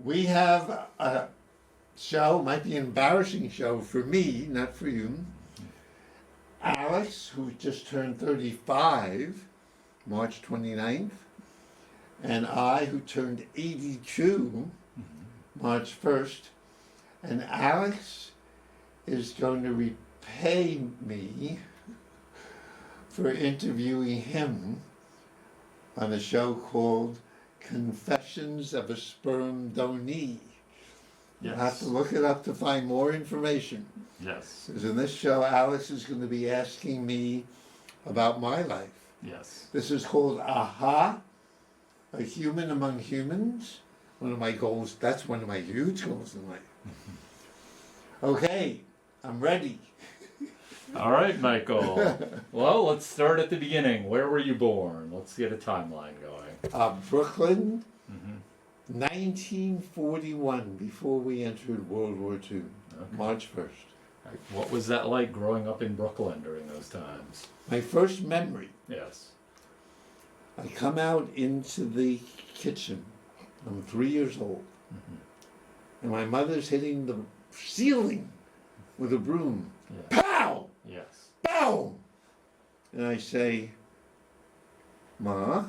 We have a show, might be an embarrassing show for me, not for you. Alex, who just turned 35, March 29th, and I, who turned 82, March 1st. And Alex is going to repay me for interviewing him on a show called Confessions of a Sperm Donee. You'll have to look it up to find more information. Yes. Because in this show, Alex is going to be asking me about my life. Yes. This is called AHA, A Human Among Humans. One of my goals, that's one of my huge goals in life. Okay, I'm ready. All right, Michael. Well, let's start at the beginning. Where were you born? Let's get a timeline going. Brooklyn, 1941, before we entered World War II, March 1st. What was that like growing up in Brooklyn during those times? My first memory, Yes. I come out into the kitchen. I'm 3 years old. And my mother's hitting the ceiling with a broom. Yeah. Pow! Yes. Pow! And I say, Ma,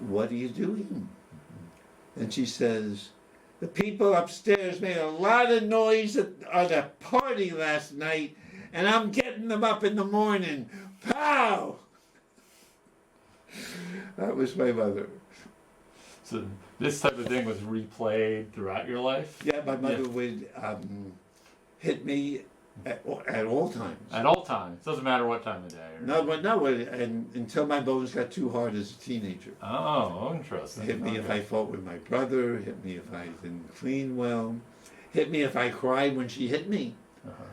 what are you doing? And she says, the people upstairs made a lot of noise at a party last night, and I'm getting them up in the morning. Pow! That was my mother. So this type of thing was replayed throughout your life? Yeah, my mother would hit me at all times. At all times. Doesn't matter what time of day. And until my bones got too hard as a teenager. Oh, interesting. Hit me if I fought with my brother, hit me if I didn't clean well, hit me if I cried when she hit me.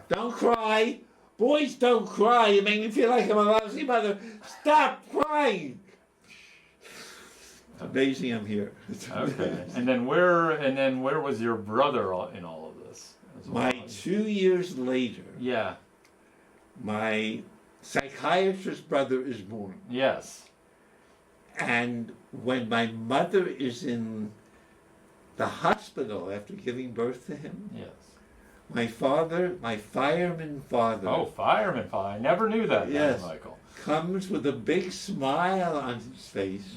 Don't cry! Boys don't cry! You make me feel like I'm a lousy mother. Stop crying! It's amazing I'm here. Okay. And then where was your brother in all of this? My 2 years later, Yeah. my psychiatrist brother is born. Yes. And when my mother is in the hospital after giving birth to him, Yes. my fireman father. Oh, fireman father. I never knew that, Yes. Michael. Comes with a big smile on his face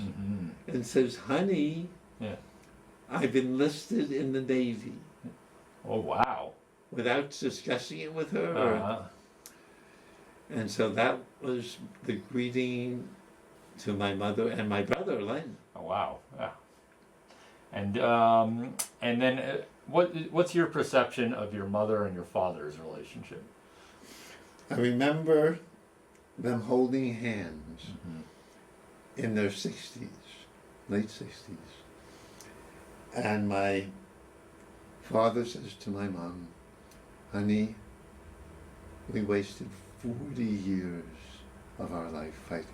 and says, honey, Yeah. I've enlisted in the Navy. Oh, wow. Without discussing it with her. And so that was the greeting to my mother and my brother, Len. Oh, wow. Yeah. And then what's your perception of your mother and your father's relationship? I remember them holding hands in their 60s, late 60s. And my father says to my mom, honey, we wasted 40 years of our life fighting.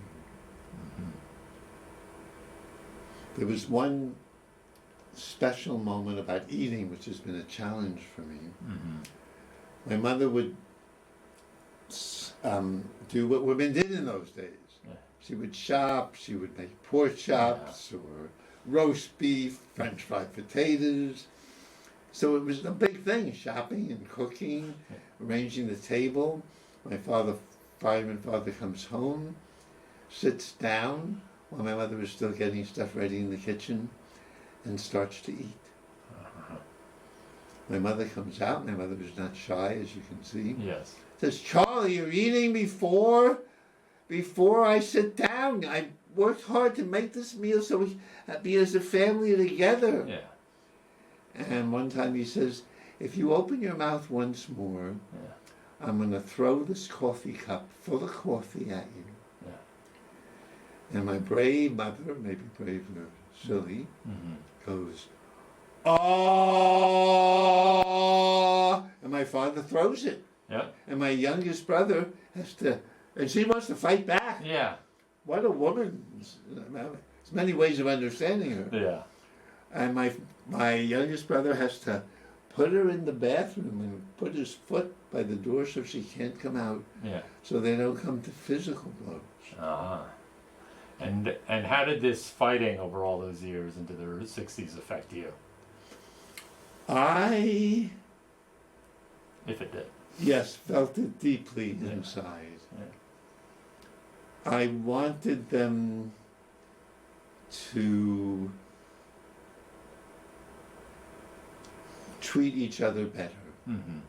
There was one special moment about eating, which has been a challenge for me. My mother would do what women did in those days. Yeah. She would shop, she would make pork chops or roast beef, French fried potatoes. So it was a big thing, shopping and cooking, arranging the table. My fireman father comes home, sits down while my mother is still getting stuff ready in the kitchen and starts to eat. My mother comes out, my mother is not shy, as you can see. Yes. Says, Charlie, you're eating before I sit down. I worked hard to make this meal so we be as a family together. Yeah. And one time he says, if you open your mouth once more, I'm going to throw this coffee cup full of coffee at you. Yeah. And my brave mother, maybe brave or silly, goes, oh, and my father throws it. Yeah. And my youngest brother has to, and she wants to fight back. Yeah. What a woman. There's many ways of understanding her. Yeah. And my youngest brother has to put her in the bathroom and put his foot by the door so she can't come out. Yeah. So they don't come to physical blows. And how did this fighting over all those years into the 60s affect you, I, if it did? yes, felt it deeply inside. Yeah. I wanted them to treat each other better. Mm-hmm.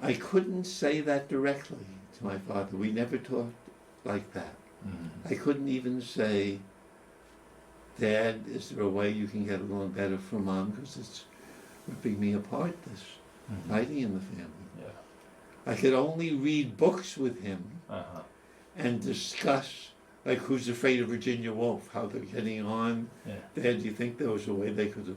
I couldn't say that directly to my father. We never talked like that. Mm-hmm. I couldn't even say, Dad, is there a way you can get along better for Mom? Because it's ripping me apart, this Mm-hmm. fighting in the family. Yeah. I could only read books with him Uh-huh. and discuss, like, Who's Afraid of Virginia Woolf, how they're getting on. Yeah. Dad, do you think there was a way they could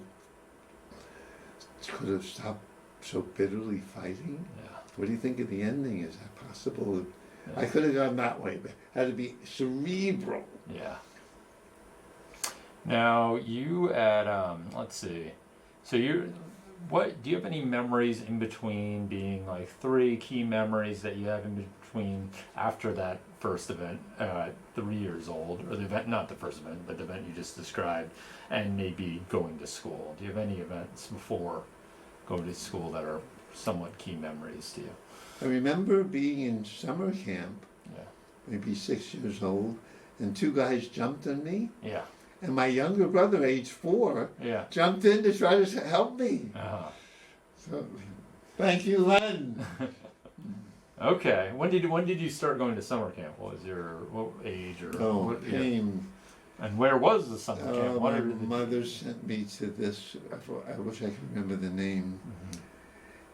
have stopped so bitterly fighting? Yeah. What do you think of the ending? Is that possible? Yeah. I could have gone that way, but it had to be cerebral. Yeah. Now you at let's see. So do you have any memories in between, being like 3 key memories that you have in between after that first event, 3 years old, or the event, not the first event, but the event you just described, and maybe going to school? Do you have any events before going to school that are somewhat key memories to you? I remember being in summer camp, Yeah. maybe 6 years old, and 2 guys jumped on me, Yeah. and my younger brother, age 4, Yeah. jumped in to try to help me. Uh-huh. So, thank you, Len. Okay. When did you start going to summer camp? What age or Oh, what, it came. and where was the summer camp? What My are the mother sent me to this, I wish I could remember the name. Mhm.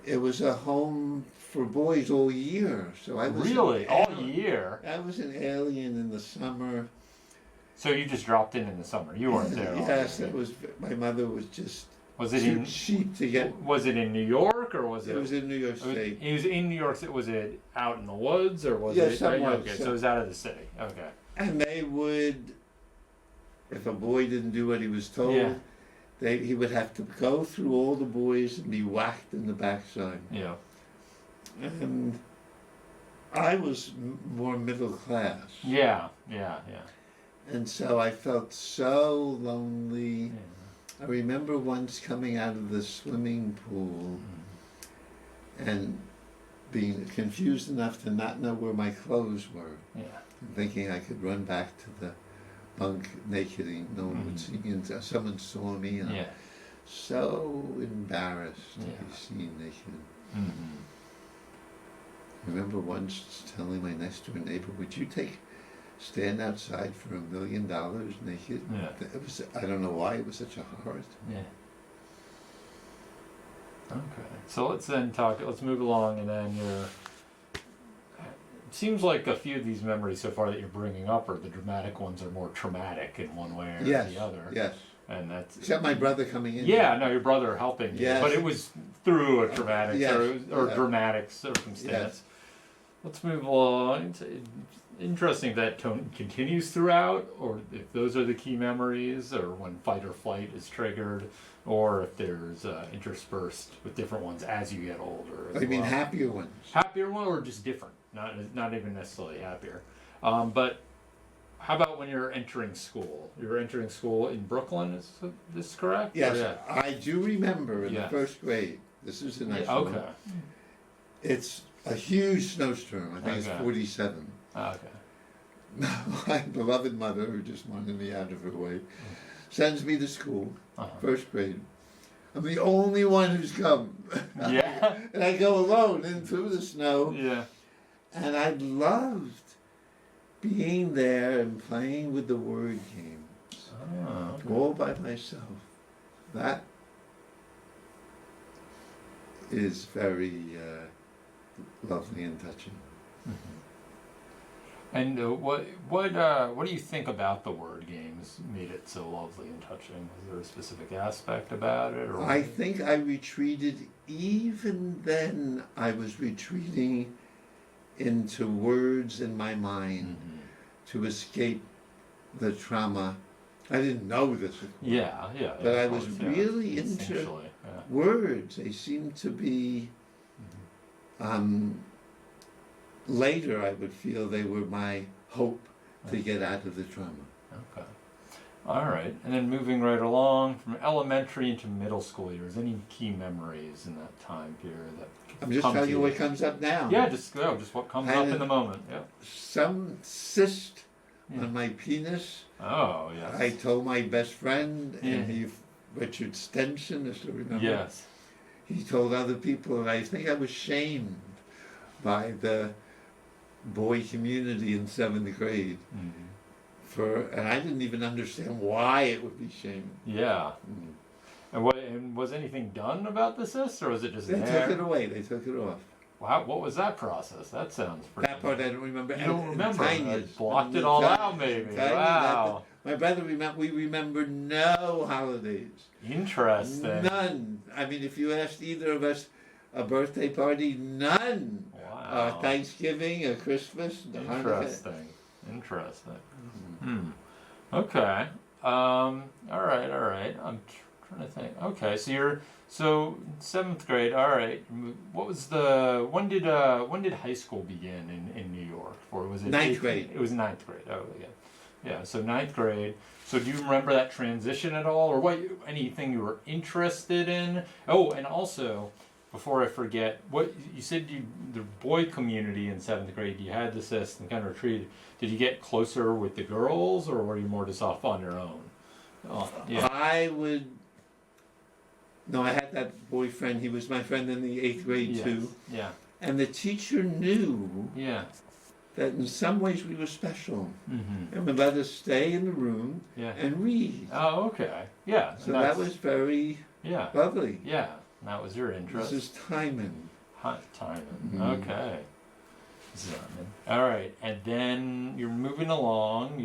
It was a home for boys all year. So I was Really? All year? I was an alien in the summer. So you just dropped in the summer. You weren't there. all Yes, year. it was. My mother was just Was it too in? cheap to get. Was it in New York or was it? It was in New York it was, State. it was in New York. Was it out in the woods or was Yeah, it? somewhere, Okay, so it was out of the city. Okay. And they would, if a boy didn't do what he was told, Yeah. he would have to go through all the boys and be whacked in the backside. Yeah. And I was more middle class. Yeah. Yeah. Yeah. And so I felt so lonely. Yeah. I remember once coming out of the swimming pool and being confused enough to not know where my clothes were, Yeah. and thinking I could run back to the bunk naked and no one would see me. And someone saw me, and Yeah. I'm so embarrassed to Yeah. be seen naked. Mm-hmm. I remember once telling my next door neighbor, "Would you stand outside for $1 million naked?" Yeah. It was, I don't know why it was such a hard. Yeah. Okay. So let's move along, and then it seems like a few of these memories so far that you're bringing up are the dramatic ones are more traumatic in one way or Yes, the other. yes. And that's Except my brother coming in. yeah, no, your brother helping you, Yes. but it was through a traumatic Yes, or yeah. dramatic circumstance. Yes. Let's move along. It's interesting if that tone continues throughout, or if those are the key memories, or when fight or flight is triggered, or if there's interspersed with different ones as you get older. I mean, happier ones. Happier one, or just different? Not even necessarily happier. But how about when you're entering school? You're entering school in Brooklyn. Is this correct? Yes, Or, yeah. I do remember in Yes. the first grade. This is a nice Yeah, one. okay. It's a huge snowstorm. I think Okay. it's 47. Okay. My beloved mother, who just wanted me out of her way, sends me to school, Uh-huh. first grade. I'm the only one who's come. Yeah. And I go alone in through the snow. Yeah. And I loved being there and playing with the word games. Oh, okay. All by myself. That is very lovely and touching. And what do you think about the word games made it so lovely and touching? Was there a specific aspect about it, or I think I retreated, even then I was retreating into words in my mind to escape the trauma. I didn't know this, of course. Yeah, yeah. But yeah, I of was course, yeah. really into Instinctually, yeah. words. They seemed to be, later I would feel they were my hope to get out of the trauma. Okay. All right. And then moving right along from elementary into middle school years, any key memories in that time period that I'm just come telling to you what comes up now. Yeah, just go. Just what comes up in the moment. Yeah. Some cyst Yeah. on my penis. Oh, yes. I told my best friend, and Yeah. Richard Stenson, I still remember. Yes. He told other people, and I think I was shamed by the boy community in 7th grade. And I didn't even understand why it would be shamed. Yeah. And was anything done about the cyst, or was it just They there? took it away. They took it off. Wow, what was that process? That sounds pretty. That part I don't remember. You don't remember? Tiniest. I blocked it all out, maybe. Tiny, Wow. my brother we remember no holidays. Interesting. None. I mean, if you asked either of us a birthday party, none. Wow. Thanksgiving or Christmas. Interesting. Okay. All right. I'm trying to think. Okay, so 7th grade. All right. What was when did high school begin in New York? Or was it 9th grade? It was 9th grade. Oh, yeah. Yeah. So 9th grade. So do you remember that transition at all, or anything you were interested in? Oh, and also, before I forget, what you said, the boy community in 7th grade, you had the cyst and kind of retreated. Did you get closer with the girls, or were you more just off on your own? Oh, yeah. I had that boyfriend. He was my friend in the 8th grade too. Yeah. And the teacher knew Yeah. that in some ways we were special. Mm-hmm. And would let us stay in the room Yeah. and read. Oh, okay. Yeah. So that was very lovely. Yeah. That was your interest. This is timing. Hot timing. Mhm. Okay. All right, and then you're moving along.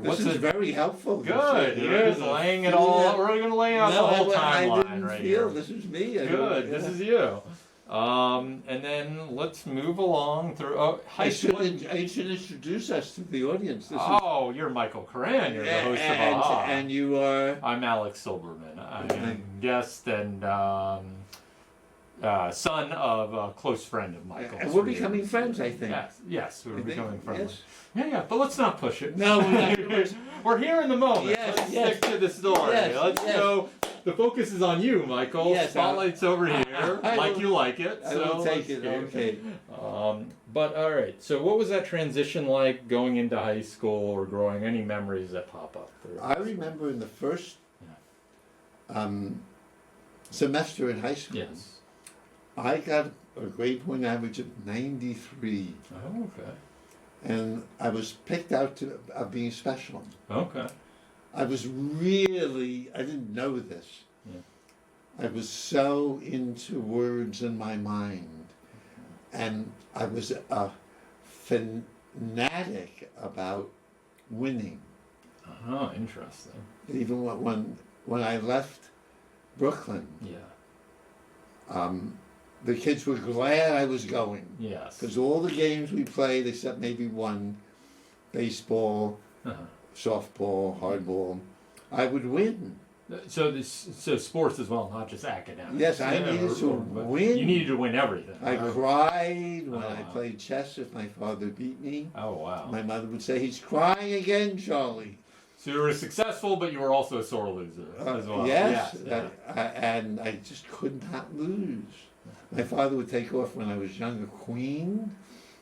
This is very helpful. Good. You're just laying it all out. We're going to lay out the whole timeline I didn't right feel here. this is me. Good. This is you. And then let's move along through high school. I should introduce us to the audience. You're Michael Koran. You're the host of AHA. And you are? I'm Alex Silberman. I am guest and son of a close friend of Michael's. And we're becoming friends, I think. Yes, we're becoming friends. Yes. Yeah, but let's not push it. No, we're not. We're here in the moment. Yes, Let's yes. stick to the story. Yes, Let's yes. go. The focus is on you, Michael. Yes, Spotlight's over here, like you like it. I will take it. let's go. Okay. But all right. So, what was that transition like going into high school or growing? Any memories that pop up? I remember in the first semester in high school, Yes. I got a grade point average of 93. Oh, okay. And I was picked out of being special. Okay. I didn't know this. Yeah. I was so into words in my mind. And I was a fanatic about winning. Oh, interesting. Even when I left Brooklyn, Yeah. the kids were glad I was going. Yes. Because all the games we played, except maybe one, baseball, softball, hardball, I would win. So sports as well, not just academics. Yes, I needed to win. You needed to win everything. I cried when I wow. played chess if my father beat me. Oh, wow. My mother would say, "He's crying again, Charlie." So you were successful, but you were also a sore loser as well. Yes, Yeah. and I just could not lose. My father would take off when I was young a queen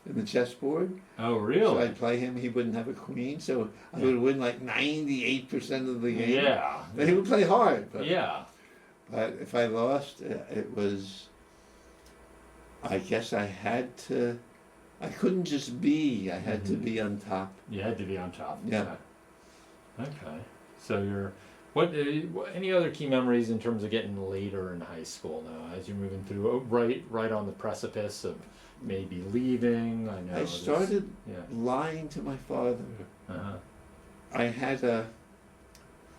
in the chessboard. Oh, So really? I'd play him, he wouldn't have a queen, so I would win like 98% of the game. Yeah. But he would play hard. But, Yeah. but if I lost, it was, I guess I couldn't just be, I had to be on top. You had to be on top. Yeah. Okay. So what any other key memories in terms of getting later in high school now as you're moving through right on the precipice of maybe leaving? I know. I started lying to my father. Uh-huh. I had a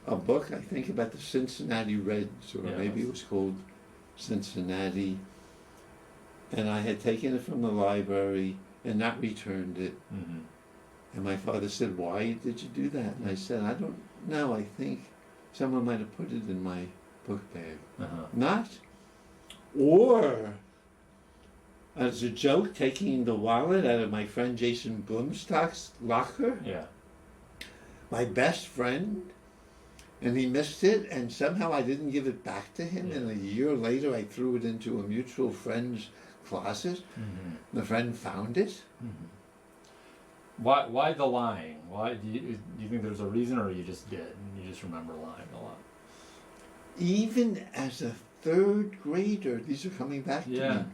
book, I think, about the Cincinnati Reds, or maybe it was called Cincinnati, and I had taken it from the library and not returned it. Mm-hmm. And my father said, "Why did you do that?" And I said, "I don't know. I think someone might have put it in my book bag." Uh-huh. Not. Or as a joke, taking the wallet out of my friend Jason Blumstock's locker, Yeah. my best friend, and he missed it, and somehow I didn't give it back to him, Yeah. and a year later I threw it into a mutual friend's closet. Mm-hmm. The friend found it. Mm-hmm. Why the lying? Why do you think there's a reason, or you just did and you just remember lying a lot? Even as a third grader, these are coming back to Yeah. me.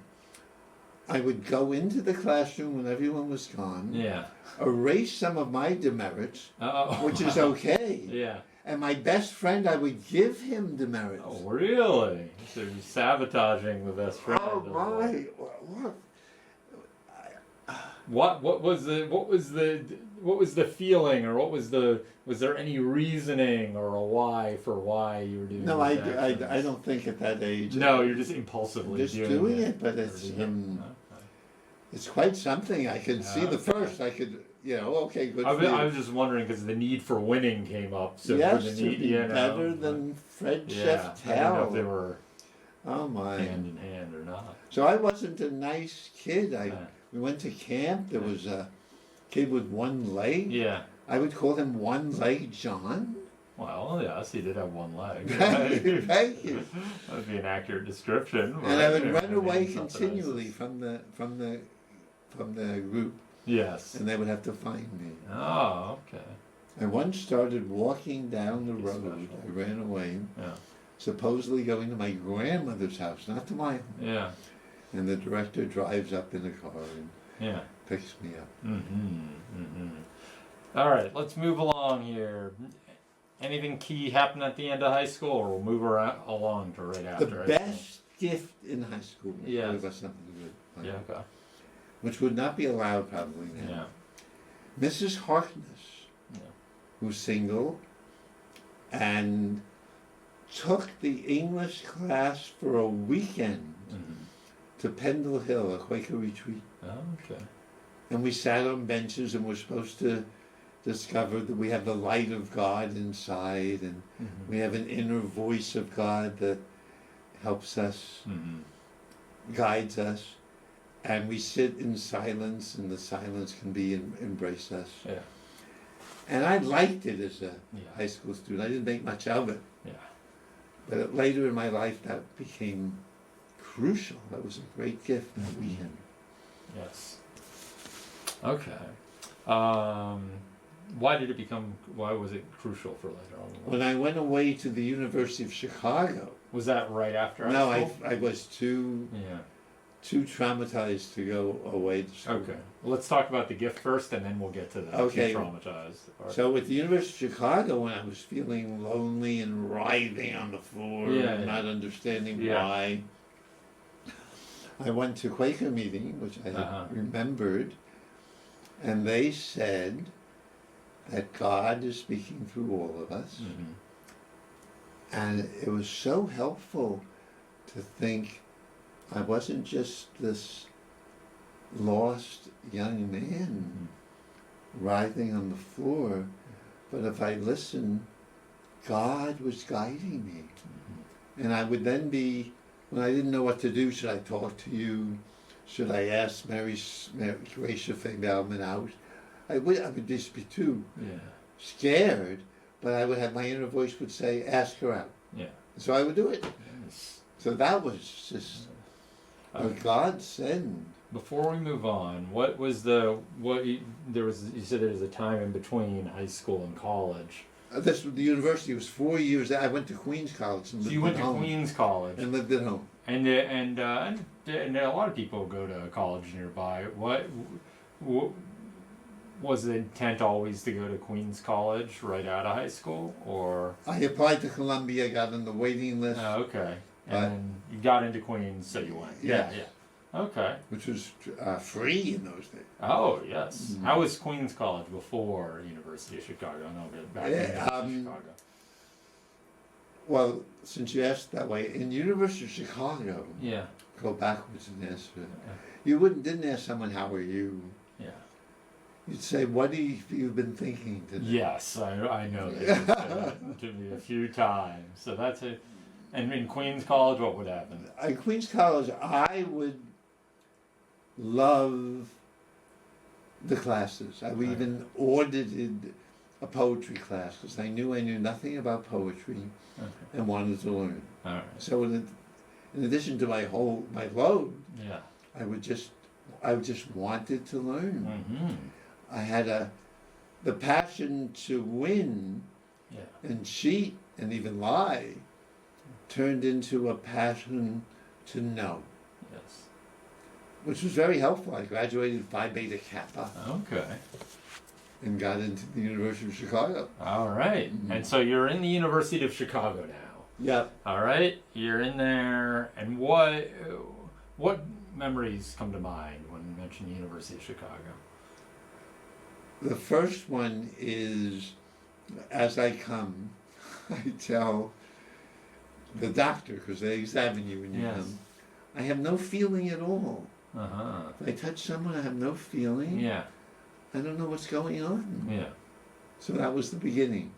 I would go into the classroom when everyone was gone, Yeah. erase some of my demerits, Oh. which is okay. Yeah. And my best friend, I would give him demerits. Oh, really? So you're sabotaging the best friend. Oh my! What? What was the feeling, or was there any reasoning or a why you were doing? No, I these actions? don't think at that age. No, you're just impulsively just doing it, but Or it's do you- it's quite something. I could see the Okay. first. I could, okay, good I for you. was just wondering because the need for winning came up. So Yes, for the to need, be better than Fred yeah, I don't know if they Cheftel. were Oh my! hand in hand or not. So I wasn't a nice kid. Yeah. We went to camp. There was a kid with one leg. Yeah. I would call him One Leg John. Well, yes, he did have one leg. Thank you, thank you. That would be an accurate description. And I would right? run away mean, something continually else. from the group, Yes. and they would have to find me. Oh, okay. I once started walking down the Be road. special. I ran away, Yeah. supposedly going to my grandmother's house, not to my home. Yeah. And the director drives up in a car and Yeah. picks me up. Mm-hmm. Mm-hmm. All right, let's move along here. Anything key happened at the end of high school, or we'll move along to right after The high best gift in high school. Yes. Really was something good. school? Yeah. Okay. Which would not be allowed probably Yeah. now. Mrs. Harkness, Yeah. who's single, and took the English class for a weekend Mm-hmm. to Pendle Hill, a Quaker retreat. Oh, okay. And we sat on benches and we're supposed to discover that we have the light of God inside, and Mm-hmm. we have an inner voice of God that helps us, Mm-hmm. guides us, and we sit in silence, and the silence can embrace us. Yeah. And I liked it as a Yeah. high school student. I didn't make much of it, Yeah. but later in my life that became crucial. That was a great gift that we had. Yes. Okay. Why was it crucial for later on? When I went away to the University of Chicago, Was that right after high no, school? I was too traumatized to go away to school. Okay. Well, let's talk about the gift first, and then we'll get to the Okay. too traumatized part. So at the University of Chicago, when I was feeling lonely and writhing on the floor Yeah, and yeah. not understanding Yeah. why, I went to Quaker meeting, which I had Uh-huh. remembered, and they said that God is speaking through all of us. Mhm. And it was so helpful to think I wasn't just this lost young man writhing on the floor, but if I listened, God was guiding me. And I would then be, when I didn't know what to do, should I talk to you? Should I ask Mary Gracia Bauman out? I would just be too Yeah. scared, but I would have, my inner voice would say, ask her out. Yeah. So I would do it. Yes. So that was just a Okay. godsend. Before we move on, you said there was a time in between high school and college. The university was 4 years. I went to Queens College and So lived you went at to home. Queens College, And lived at home. and a lot of people go to college nearby. What was the intent always to go to Queens College right out of high school, or? I applied to Columbia, got on the waiting list, Oh, okay. And Right. then you got into Queens, so you went. Yes. Yeah. Okay. which was free in those days. Oh, yes. Mhm. How was Queens College before University of Chicago? I know that back in Yeah, University of Chicago. Well, since you asked that way, in University of Chicago, Yeah. go backwards and answer it. Okay. You didn't ask someone, how are you? Yeah. You'd say, what have you been thinking today? Yes, I know that. You've said that to me a few times. So that's it. And in Queens College, what would happen? At Queens College, I would love the classes. I Right. even audited a poetry class because I knew nothing about poetry Okay. and wanted to learn. All right. So in addition to my load, Yeah. I just wanted to learn. Mm-hmm. I had the passion to win Yeah. and cheat and even lie turned into a passion to know, Yes. which was very helpful. I graduated Phi Beta Kappa Okay. and got into the University of Chicago. All right. Mhm. And so you're in the University of Chicago now. Yep. All right. You're in there, and what memories come to mind when you mention the University of Chicago? The first one is, as I come, I tell the doctor, because they examine you when you Yes. come, I have no feeling at all. Uh huh. If I touch someone, I have no feeling. Yeah. I don't know what's going on. Yeah. So that was the beginning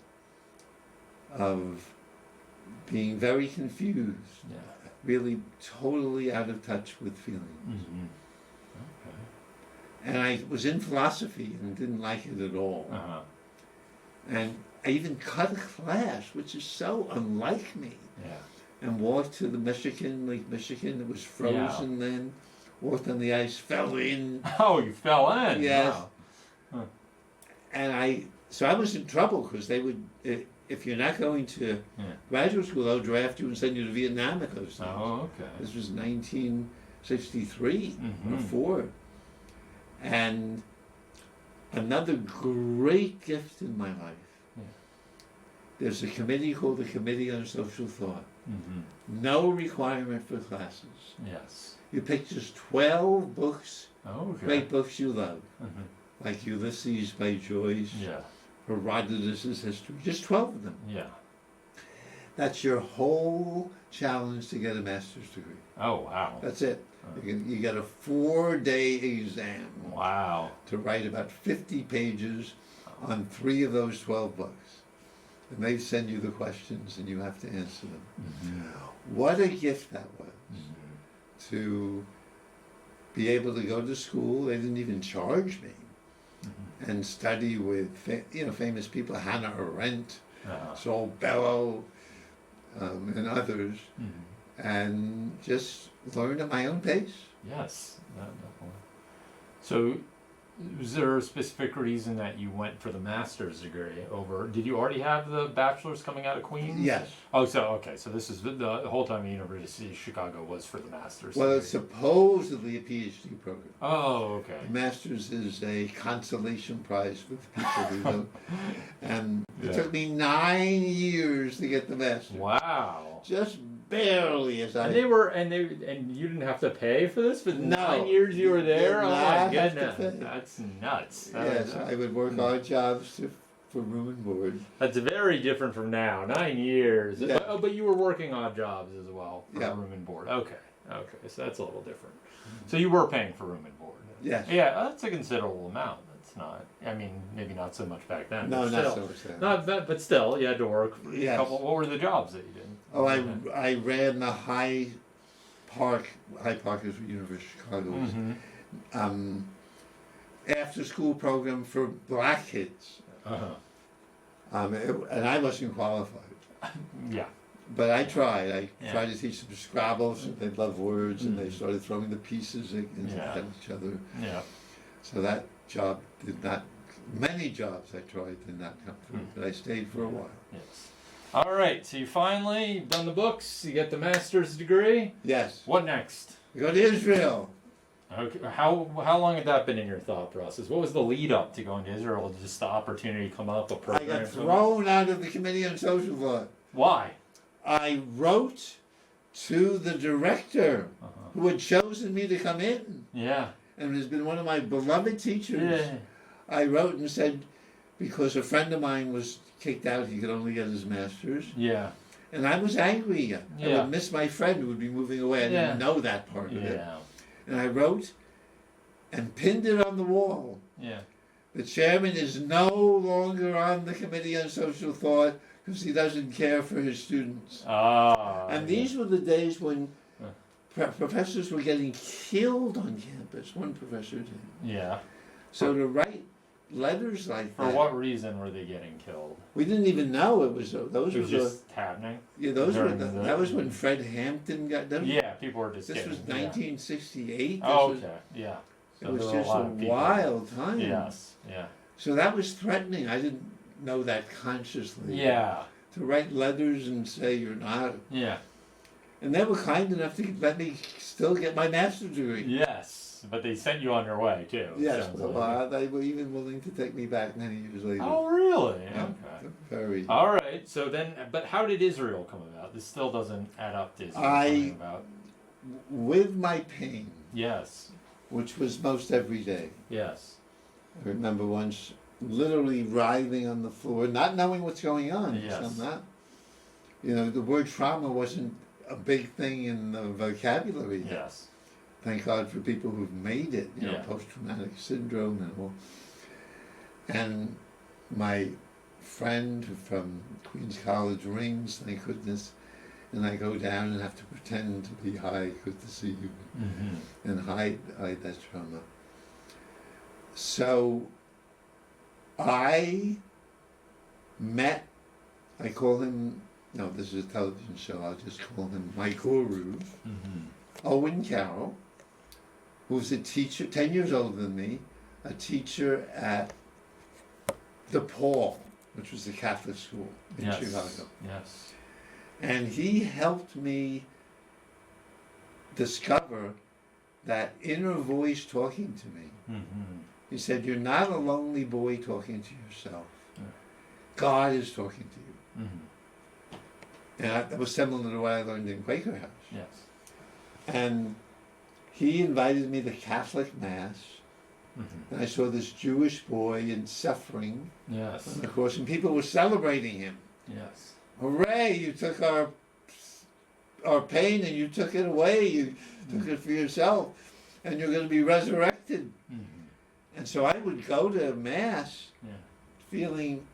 of being very confused, Yeah. really totally out of touch with feelings. Mm-hmm. Okay. And I was in philosophy and didn't like it at all. Uh huh. And I even cut a class, which is so unlike me, Yeah. and walked to the Lake Michigan. It was frozen then. Walked on the ice, fell in, Oh, you fell in. Yes. Wow. and so I was in trouble because they would, if you're not going to Yeah. graduate school, they'll draft you and send you to Vietnam at those times. Oh, okay. This was 1963 Mhm. or 4. And another great gift in my life. Yeah. There's a committee called the Committee on Social Thought. Mm-hmm. No requirement for classes. Yes. You pick just 12 books, Oh, okay. great books you love, Mm-hmm. like Ulysses by Joyce, Yeah. Herodotus' History, just 12 of them. Yeah. That's your whole challenge to get a master's degree. Oh, wow. That's it. You get a 4-day exam Wow. to write about 50 pages on 3 of those 12 books. And they send you the questions and you have to answer them. Mm-hmm. What a gift that was, Mm-hmm. to be able to go to school. They didn't even charge me. Mm-hmm. And study with famous people, Hannah Arendt, Uh-huh. Saul Bellow, and others, Mm-hmm. and just learn at my own pace. Yes, definitely. So, was there a specific reason that you went for the master's degree over? Did you already have the bachelor's coming out of Queens? Yes. Oh, so okay. So this is the whole time the University of Chicago was for the master's. Well, degree. it's supposedly a PhD program. Oh, okay. The master's is a consolation prize for the people who don't. And Yeah. it took me 9 years to get the master's. Wow. Just barely, as I. And and you didn't have to pay for this for the No. 9 years you were there. Did Oh not my have to goodness, pay. that's nuts. Yes, I would work odd jobs for room and board. That's very different from now. 9 years. Yeah. But you were working odd jobs as well for Yeah. room and board. Okay. So that's a little different. So you were paying for room and board. Yes. Yeah, that's a considerable amount. That's not. I mean, maybe not so much back then. No, but not still. so much. Not that, but still, you had to work. Yes. What were the jobs that you did? Oh, I ran the High Park is the University of Chicago. Mm-hmm. After school program for black kids. Uh-huh. And I wasn't qualified. Yeah. But I tried. I Yeah. tried to teach them Scrabble, so they love words, and they Mhm. started throwing the pieces into Yeah. each other. Yeah. So that job did not, many jobs I tried did not come through, but I stayed for a while. Yes. All right. So you finally you've done the books. You get the master's degree. Yes. What next? We go to Israel. Okay. How long had that been in your thought process? What was the lead up to going to Israel? Did just the opportunity come up? A I program? got thrown out of the Committee on Social Thought. Why? I wrote to the director Uh-huh. who had chosen me to come in Yeah. and has been one of my beloved teachers. Yeah. I wrote and said, because a friend of mine was kicked out, he could only get his master's. Yeah. And I was angry. I Yeah. would miss my friend who would be moving away. I Yeah. didn't know that part of it. Yeah. And I wrote and pinned it on the wall. Yeah. The chairman is no longer on the Committee on Social Thought because he doesn't care for his students. Ah. And these were the days when professors were getting killed on campus. One professor did. Yeah. So to write letters like For that. what reason were they getting killed? We didn't even know it was those It was were just happening. yeah those were during the- that was when Fred Hampton got done. Yeah, people were just This getting. was Yeah. 1968. Oh, This was- okay. Yeah. So It was there were just lot a of people. wild time. Yes. Yeah. So that was threatening. I didn't know that consciously. Yeah. To write letters and say you're not. Yeah. And they were kind enough to let me still get my master's degree. Yes, but they sent you on your way too. Yes, sounds well, like. they were even willing to take me back many years later. Oh, really? Yeah, Okay. Very. All right. So then, but how did Israel come about? This still doesn't add up to Israel I- coming about. With my pain, Yes. which was most every day. Yes. I remember once literally writhing on the floor, not knowing what's going on. Yes. So I'm not, the word trauma wasn't a big thing in the vocabulary yet. Yes. Thank God for people who've made it, Yeah. post-traumatic syndrome and all. And my friend from Queens College rings, thank goodness, and I go down and have to pretend to be hi, good to see you, Mm-hmm. and hide that trauma. So I call him, no, this is a television show, I'll just call him my guru, Mm-hmm. Owen Carroll, who's a teacher, 10 years older than me, a teacher at DePaul, which was the Catholic school in Yes. Chicago. Yes. And he helped me discover that inner voice talking to me. Mm-hmm. He said, you're not a lonely boy talking to yourself. Yeah. God is talking to you. Mm-hmm. And that was similar to what I learned in Quaker House. Yes. And he invited me to Catholic Mass. Mm-hmm. And I saw this Jewish boy in suffering Yes. on the cross, and people were celebrating him. Yes. Hooray, you took our pain and you took it away. You took it for yourself. And you're going to be resurrected. Mm-hmm. And so I would go to Mass Yeah. feeling,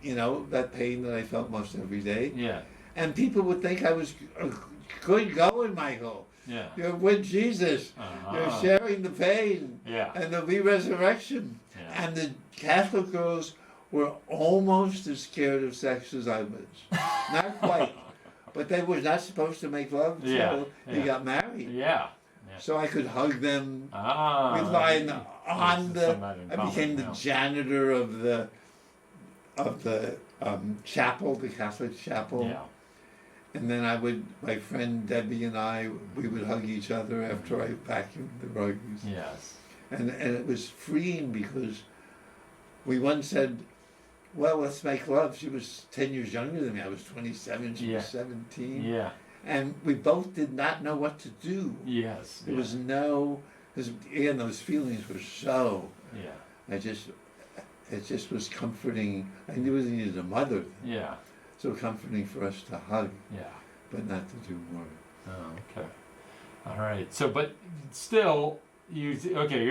that pain that I felt most every day. Yeah. And people would think I was good going, Michael. Yeah. You're with Jesus. Uh-huh. You're sharing the pain. Yeah. And there'll be resurrection. Yeah. And the Catholic girls were almost as scared of sex as I was. Not quite. But they were not supposed to make love until Yeah, they yeah. got married. Yeah. So I could hug them. Ah. We'd lie on there's the. some of that in I common became the now. janitor of the chapel, the Catholic chapel. Yeah. And then my friend Debbie and we would hug each other after I vacuumed the rugs. Yes. And it was freeing because we once said, well, let's make love. She was 10 years younger than me. I was 27, she Yeah. was 17. Yeah. And we both did not know what to do. Yes. There was because again, those feelings were so, Yeah. it just was comforting. I knew we needed a mother. Yeah. So comforting for us to hug, Yeah. but not to do more. Oh, okay. All right. So, but still, you're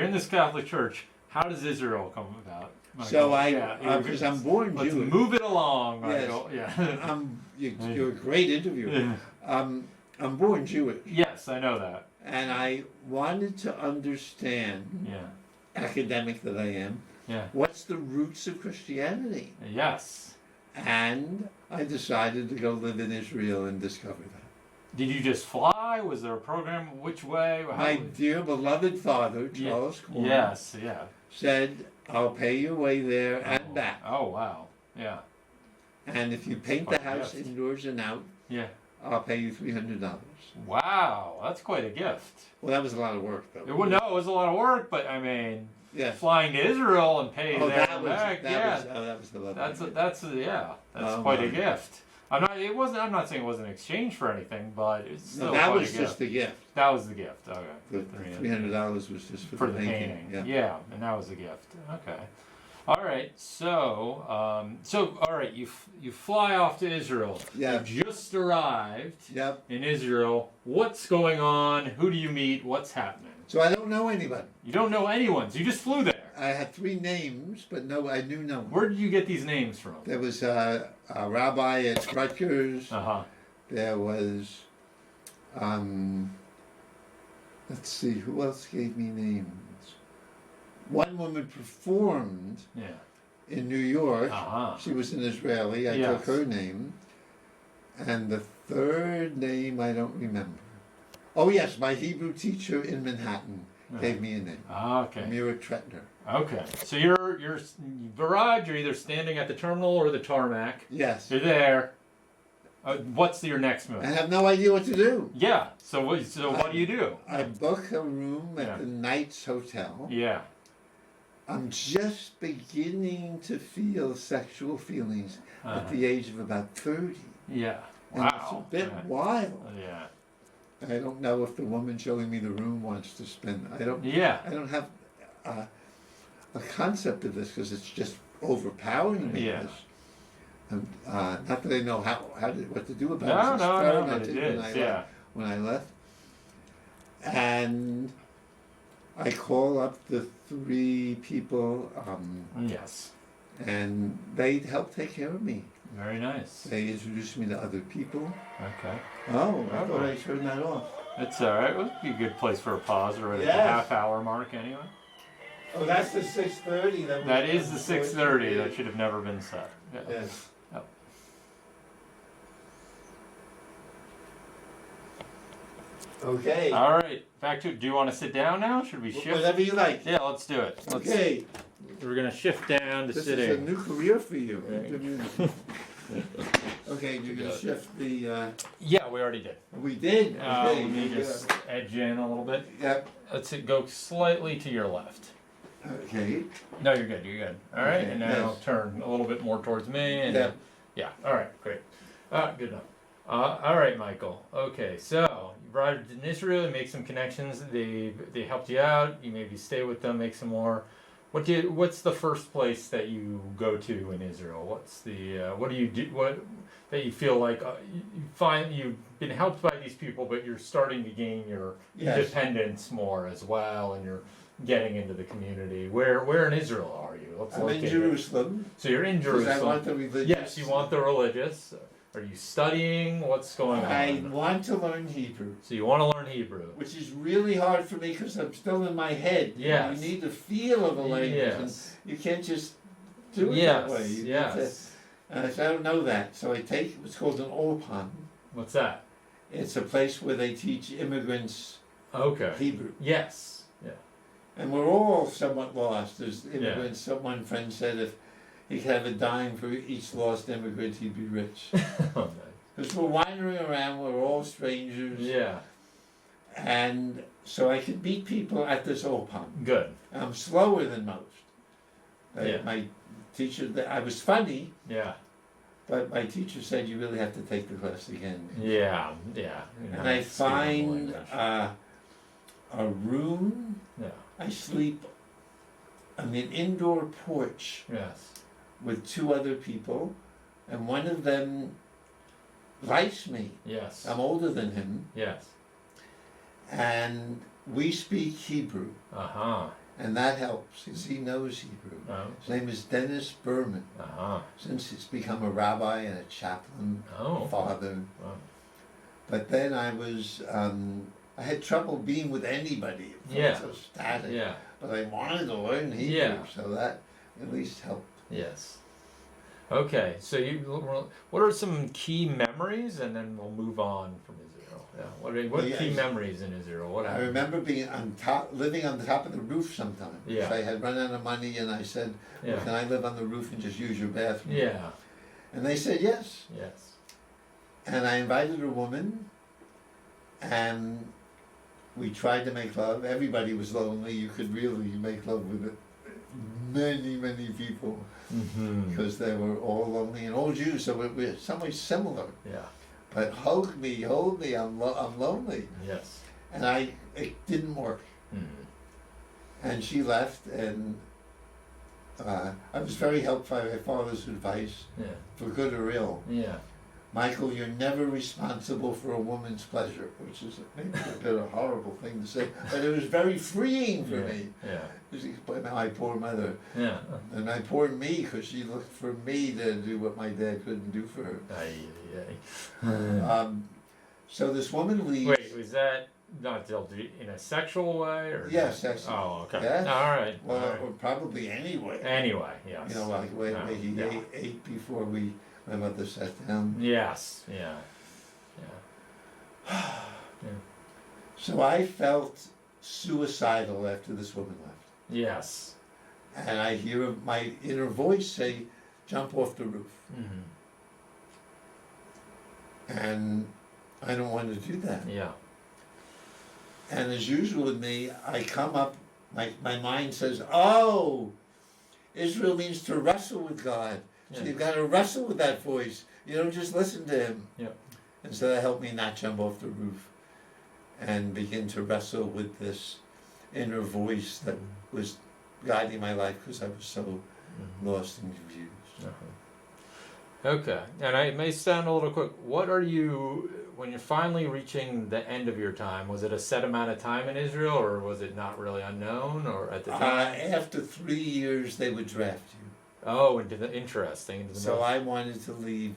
in this Catholic Church. How does Israel come about? So Michael? because I'm born Let's Jewish. move it along, Yes. Michael. Yeah. You're a great interviewer. I'm born Jewish, Yes, I know that. and I wanted to understand, Yeah. academic that I am, Yeah. what's the roots of Christianity? Yes. And I decided to go live in Israel and discover that. Did you just fly? Was there a program? Which way? How My dear beloved father, Yeah. Charles Koran, Yes. Yeah. said, I'll pay your way there and back. Oh wow. Yeah. And if you paint What the a house gift. indoors and out, Yeah. I'll pay you $300. Wow, that's quite a gift. Well, that was a lot of work, though. It was a lot of work, but I mean, Yes. flying to Israel and paying Oh, there that and was back, that was the love. that's Oh, quite a my. gift. I'm not saying it was an exchange for anything, but it's still No, that quite was a just gift. the gift. That was the gift. Okay. The $300 was just For the painting. Yeah, and that was the gift. Okay. All right. So, all right. You fly off to Israel. Yeah. You just arrived Yep. in Israel. What's going on? Who do you meet? What's happening? So I don't know anybody. You don't know anyone. So you just flew there. I had 3 names, but I knew no one. Where did you get these names from? There was a rabbi at Rutgers. Uh huh. There was let's see, who else gave me names? One woman performed Yeah. in New York. Uh-huh. She was an Israeli. I Yes. took her name. And the third name I don't remember. Oh yes, my Hebrew teacher in Manhattan gave me a name. Okay. Mira Tretner. Okay. So you're Viraj, you're either standing at the terminal or the tarmac. Yes. You're there. What's your next move? I have no idea what to do. Yeah. So what do you do? I book a room at Yeah. the Knights Hotel. Yeah. I'm just beginning to feel sexual feelings at the age of about 30. Yeah. And Wow. it's a bit Yeah. wild. Yeah. I don't know if the woman showing me the room wants to spend. I don't have a concept of this because it's just overpowering me. Yeah. Not that I know what to do about it. No, It's no, but experimented it is. when I left. And I call up the 3 people, Yes. and they help take care of me. Very nice. They introduced me to other people. Okay. Oh, I thought I turned that off. It's all right. It would be a good place for a pause right at the Yes. half-hour mark, anyway. Oh, that's the 6:30. That is the 6:30. That should have never been said. Yeah. Yes. Yep. Okay. All right. Back to. Do you want to sit down now? Should we shift? Whatever you like. Yeah, let's do it. Okay. We're gonna shift down to This sitting. is a new career for you. Right. Okay, you're gonna shift the. Yeah, we already did. We did. Okay. Let me just edge in a little bit. Yep. Let's go slightly to your left. Okay. No, you're good. You're good. All right, Okay, and now yes. turn a little bit more towards me. And Yep. yeah. All right. Great. Good enough. All right, Michael. Okay, so you arrived in Israel. You make some connections. They helped you out. You maybe stay with them, make some more. What's the first place that you go to in Israel? What's the what do you do? What that you feel like you find you've been helped by these people, but you're starting to gain your Yes. independence more as well, and you're getting into the community. Where in Israel are you? Let's I'm in locate it. Jerusalem. So you're in Because Jerusalem. I want the religious. Yes, you want the religious. Are you studying? What's going I on? want to learn Hebrew, So you want to learn Hebrew. which is really hard for me because I'm still in my head. Yes. You need the feel of a language, Yes. and you can't just do it Yes. that way. You need Yes. to- so I don't know that, so I take what's called an Orpan. What's that? It's a place where they teach immigrants Okay. Hebrew. Yes. Yeah. And we're all somewhat lost. There's immigrants. One friend said if he could have a dime for each lost immigrant, he'd be rich. Oh, Because we're wandering around, we're all strangers. yeah. And so I could meet people at this Orpan. Good. I'm slower than most. Yeah. My teacher, I was funny, Yeah. but my teacher said you really have to take the class again. Yeah. Yeah. And I find a room. Yeah. I sleep on an indoor porch Yes. with 2 other people, and one of them likes me. Yes. I'm older than him, Yes. and we speak Hebrew, Uh-huh. and that helps because he knows Hebrew. Oh. His name is Dennis Berman. Uh-huh. Since he's become a rabbi and a chaplain, Oh. father. Wow. But then I had trouble being with anybody. It felt Yeah. so static. Yeah. But I wanted to learn Hebrew, Yeah. so that at least helped. Yes. Okay. So what are some key memories, and then we'll move on from Israel. Yeah. What Yeah, key memories in Israel? What I happened? remember being living on the top of the roof sometimes. Yeah. I had run out of money and I said, well, Yeah. can I live on the roof and just use your bathroom? Yeah. And they said yes. Yes. And I invited a woman, and we tried to make love. Everybody was lonely. You could really make love with many, many people Mm-hmm. because they were all lonely and all Jews, so we're in some ways similar. Yeah. But hold me, I'm lonely. Yes. And it didn't work. Mm. And she left, and I was very helped by my father's advice, Yeah. for good or ill. Yeah. Michael, you're never responsible for a woman's pleasure, which is maybe a bit of a horrible thing to say, but it was very freeing for Yeah. me. Yeah. My poor mother, Yeah. and my poor me, because she looked for me to do what my dad couldn't do for her. Aye, aye, aye. So this woman leaves. Wait, was that not in a sexual way, or Yes, that's. Oh, okay. Yes. All right. Well, all right. or probably anyway. Anyway, yes. You know, like when Oh, he yeah. ate before my mother sat down. Yes. Yeah. Yeah. So I felt suicidal after this woman left. Yes. And I hear my inner voice say, jump off the roof. Mm-hmm. And I don't want to do that. Yeah. And as usual with me, I come up, my mind says, oh, Israel means to wrestle with God. So Yeah. you've got to wrestle with that voice. You don't just listen to him. Yep. And so that helped me not jump off the roof and begin to wrestle with this inner voice that was guiding my life because I was so lost and confused. Okay, and it may sound a little quick. What are you, when you're finally reaching the end of your time, was it a set amount of time in Israel, or was it not really unknown, or at the time? After 3 years, they would draft you. Oh, into the interesting. Into the So I wanted to leave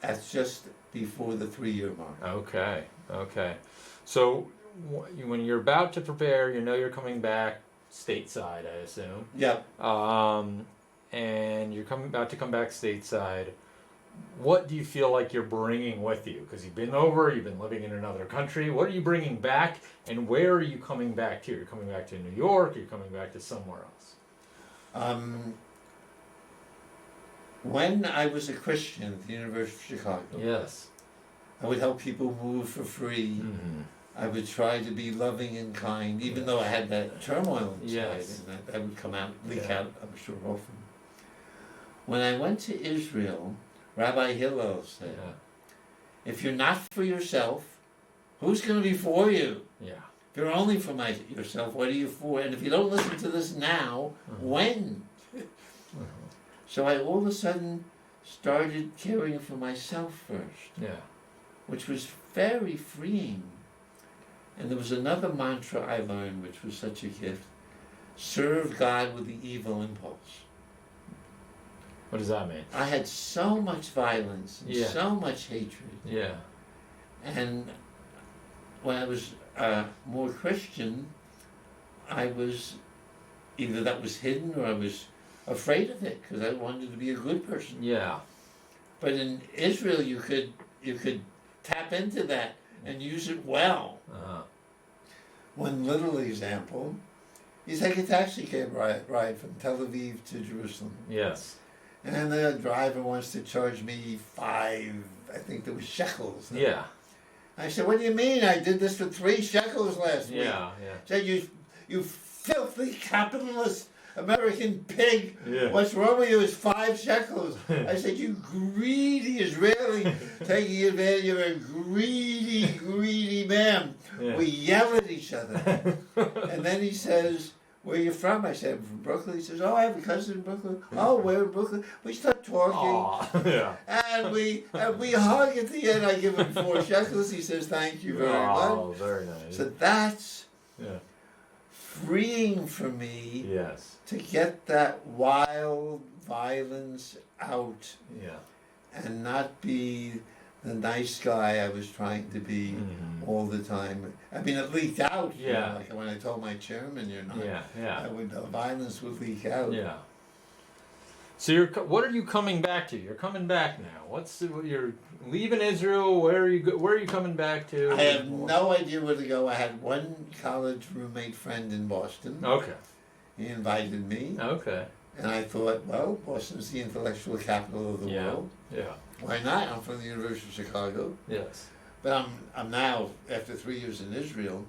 at just before the 3-year mark. Okay, okay. So when you're about to prepare, you know you're coming back stateside, I assume. Yep. And you're about to come back stateside. What do you feel like you're bringing with you? Because you've been living in another country. What are you bringing back, and where are you coming back to? You're coming back to New York. You're coming back to somewhere else. When I was a Christian at the University of Chicago, Yes. I would help people move for free. Mm-hmm. I would try to be loving and kind, even though I had that turmoil inside, Yes. and that would come out, leak Yeah. out, I'm sure, often. When I went to Israel, Rabbi Hillel said, Yeah. if you're not for yourself, who's going to be for you? Yeah. If you're only for yourself, what are you for? And if you don't listen to this now, when? So I all of a sudden started caring for myself first, Yeah. which was very freeing. And there was another mantra I learned, which was such a gift: serve God with the evil impulse. What does that mean? I had so much violence and Yeah. so much hatred. Yeah. And when I was more Christian, I was, either that was hidden or I was afraid of it because I wanted to be a good person. Yeah. But in Israel, you could tap into that and use it well. Uh-huh. One little example, you take a taxi cab ride from Tel Aviv to Jerusalem. Yes. And the driver wants to charge me 5, I think there was shekels. Yeah. I said, what do you mean? I did this for 3 shekels last week. Yeah. Yeah. Said, you filthy capitalist American pig. Yeah. What's wrong with you? It's 5 shekels. I said, you greedy Israeli, taking advantage of a greedy man. Yeah. We yell at each other. And then he says, where are you from? I said, I'm from Brooklyn. He says, oh, I have a cousin in Brooklyn. Oh, where in Brooklyn? We start talking. Aw. Yeah. And we hug at the end. I give him 4 shekels. He says, thank you very much. Oh, very nice. So that's Yeah. freeing for me Yes. to get that wild violence out Yeah. and not be the nice guy I was trying to be Mhm. all the time. I mean, it leaked out. You know, Yeah. like when I told my chairman, you're not. Yeah. Yeah. The violence would leak out. Yeah. So what are you coming back to? You're coming back now. You're leaving Israel? Where are you coming back to? I have no idea where to go. I had one college roommate friend in Boston. Okay. He invited me, Okay. and I thought, well, Boston's the intellectual capital of the Yeah. world. Yeah. Why not? I'm from the University of Chicago. Yes. But I'm now, after 3 years in Israel,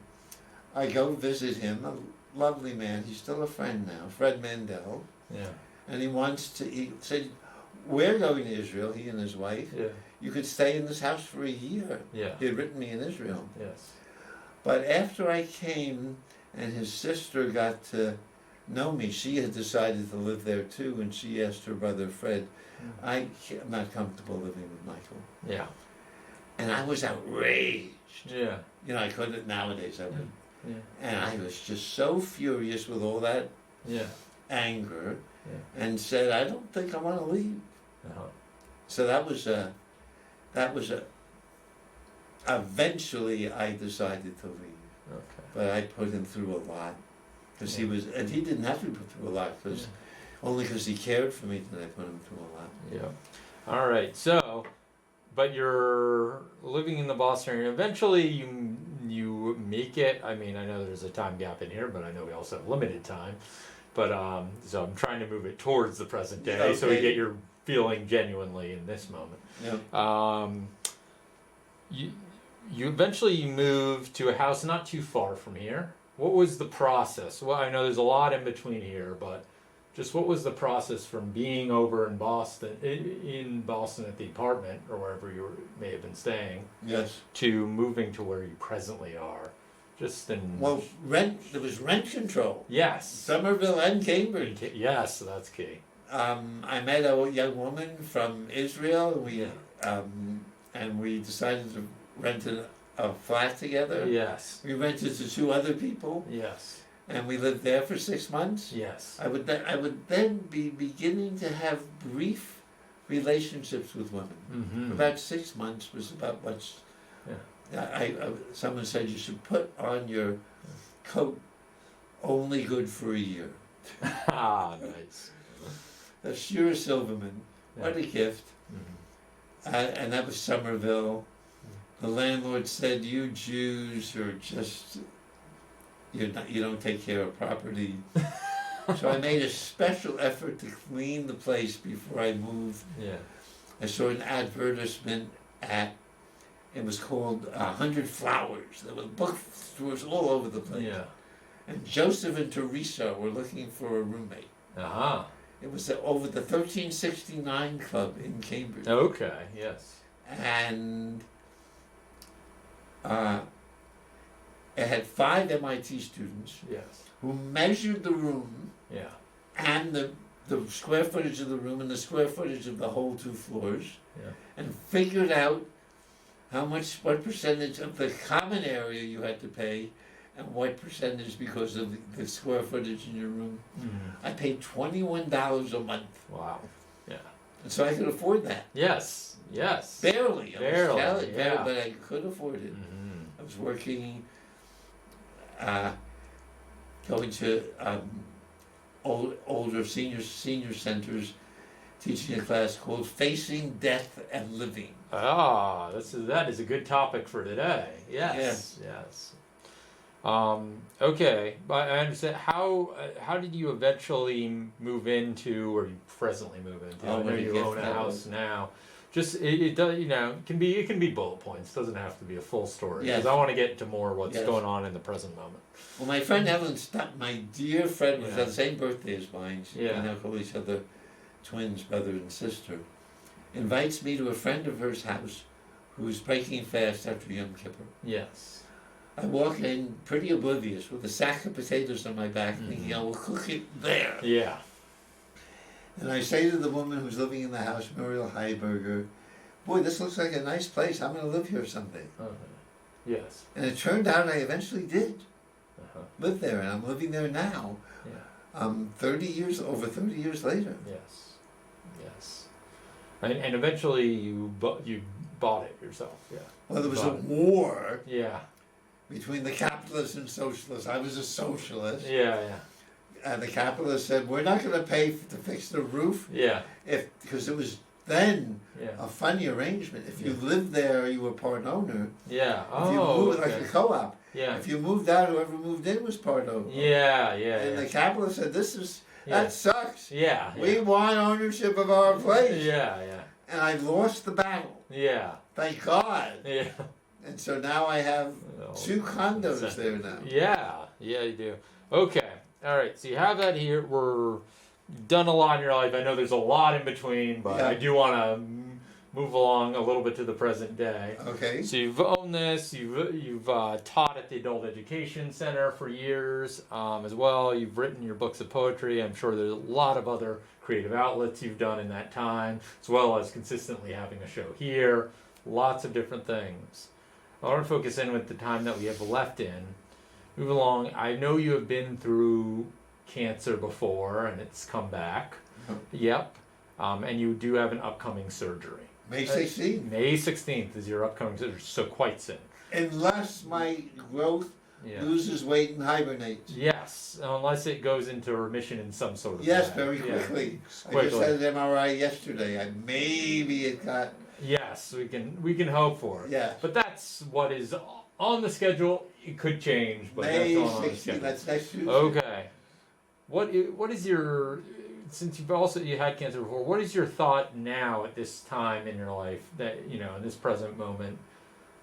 I go visit him, a lovely man. He's still a friend now, Fred Mandel. Yeah. And he said, we're going to Israel, he and his wife. Yeah. You could stay in this house for a year. Yeah. He had written me in Israel. Yes. But after I came and his sister got to know me, she had decided to live there too, and she asked her brother Fred, I'm not comfortable living with Michael. Yeah. And I was outraged. Yeah. You know, I couldn't nowadays, I would. Yeah. And I was just so furious with all that Yeah. anger Yeah. and said, I don't think I want to leave. Uh-huh. So eventually I decided to leave. Okay. but I put him through a lot. Because he was, and he didn't have to be put through a lot, because only because he cared for me did I put him through a lot. Yeah. All right. So, but you're living in the Boston area. Eventually, you make it. I mean, I know there's a time gap in here, but I know we also have limited time. But so I'm trying to move it towards the present day, so we get your feeling genuinely in this moment. Yeah. You eventually move to a house not too far from here. What was the process? Well, I know there's a lot in between here, but just what was the process from being over in Boston at the apartment or wherever may have been staying, Yes. to moving to where you presently are? Just in Well, there was rent control. yes, Somerville and Cambridge. yes, that's key. I met a young woman from Israel. And we decided to rent a flat together. Yes, We rented to 2 other people, yes, and we lived there for 6 months. yes. I would then be beginning to have brief relationships with women. Mm-hmm. About 6 months was about what's. Someone said you should put on your coat only good for a year. Ah, nice. That's Shira Silberman. What a gift. Mm-hmm. And that was Somerville. The landlord said, "You Jews are just, you don't take care of property." So I made a special effort to clean the place before I moved. Yeah. I saw an advertisement it was called 100 Flowers. There were bookstores all over the place. Yeah. And Joseph and Teresa were looking for a roommate. Uh-huh. It was over the 1369 Club in Cambridge. Okay, yes. And it had 5 MIT students Yes. who measured the room Yeah. and the square footage of the room and the square footage of the whole 2 floors, Yeah. and figured out what percentage of the common area you had to pay and what percentage because of the square footage in your room. Mm-hmm. I paid $21 a month. Wow. Yeah. And so I could afford that. Yes. Yes. Barely. Barely, yeah. But I could afford it. Mm-hmm. I was working, going to older senior centers, teaching a class called Facing Death and Living. Ah, that is a good topic for today. Yes. Yes. Okay, but I understand. How did you eventually move into, or you presently move into? I know you own a house now. Just it does, it can be bullet points. Doesn't have to be a full story. Because I want to get into more what's going on in the present moment. Well, my friend Ellen stopped. My dear friend was Yeah. the same birthday as mine. We now call each other twins, brother and sister. Invites me to a friend of hers house who's breaking fast after Yom Kippur. Yes. I walk in pretty oblivious with a sack of potatoes on my back, thinking I will cook it there. Yeah. And I say to the woman who's living in the house, Muriel Heiberger, "Boy, this looks like a nice place. I'm going to live here someday." Yes. And it turned out I eventually did live there, and I'm living there now. Yeah. Over 30 years later. Yes. Yes. And eventually you bought it yourself. Yeah. Well, there was a war Yeah. between the capitalists and socialists. I was a socialist. Yeah. Yeah. And the capitalists said, "We're not going to pay to fix the roof," Yeah. because it was then Yeah. a funny arrangement. If you lived there, you were part owner. Yeah. If you moved, like a co-op. Yeah. If you moved out, whoever moved in was part owner. Yeah. Yeah. And the capitalists said, Yeah. that sucks. Yeah. We want ownership of our place. Yeah. Yeah. And I lost the battle. Yeah. Thank God. Yeah. And so now I have 2 condos there now. Yeah. Yeah, you do. Okay. All right. So you have that here. You've done a lot in your life. I know there's a lot in between, but I do want to move along a little bit to the present day. Okay. So you've owned this. You've taught at the Adult Education Center for years as well. You've written your books of poetry. I'm sure there's a lot of other creative outlets you've done in that time, as well as consistently having a show here. Lots of different things. I want to focus in with the time that we have left in. Move along. I know you have been through cancer before, and it's come back. Yep. And you do have an upcoming surgery. May 16th. May 16th is your upcoming surgery, so quite soon. Unless my growth loses weight and hibernates. Yes, unless it goes into remission in some sort of Yes, way. very quickly. I Quickly. just had an MRI yesterday. Maybe it got. Yes, we can hope for it. Yes. But that's what is on the schedule. It could change, but May that's on the 16th. schedule. That's next Tuesday. Okay. What is your, since you had cancer before, what is your thought now at this time in your life that, in this present moment,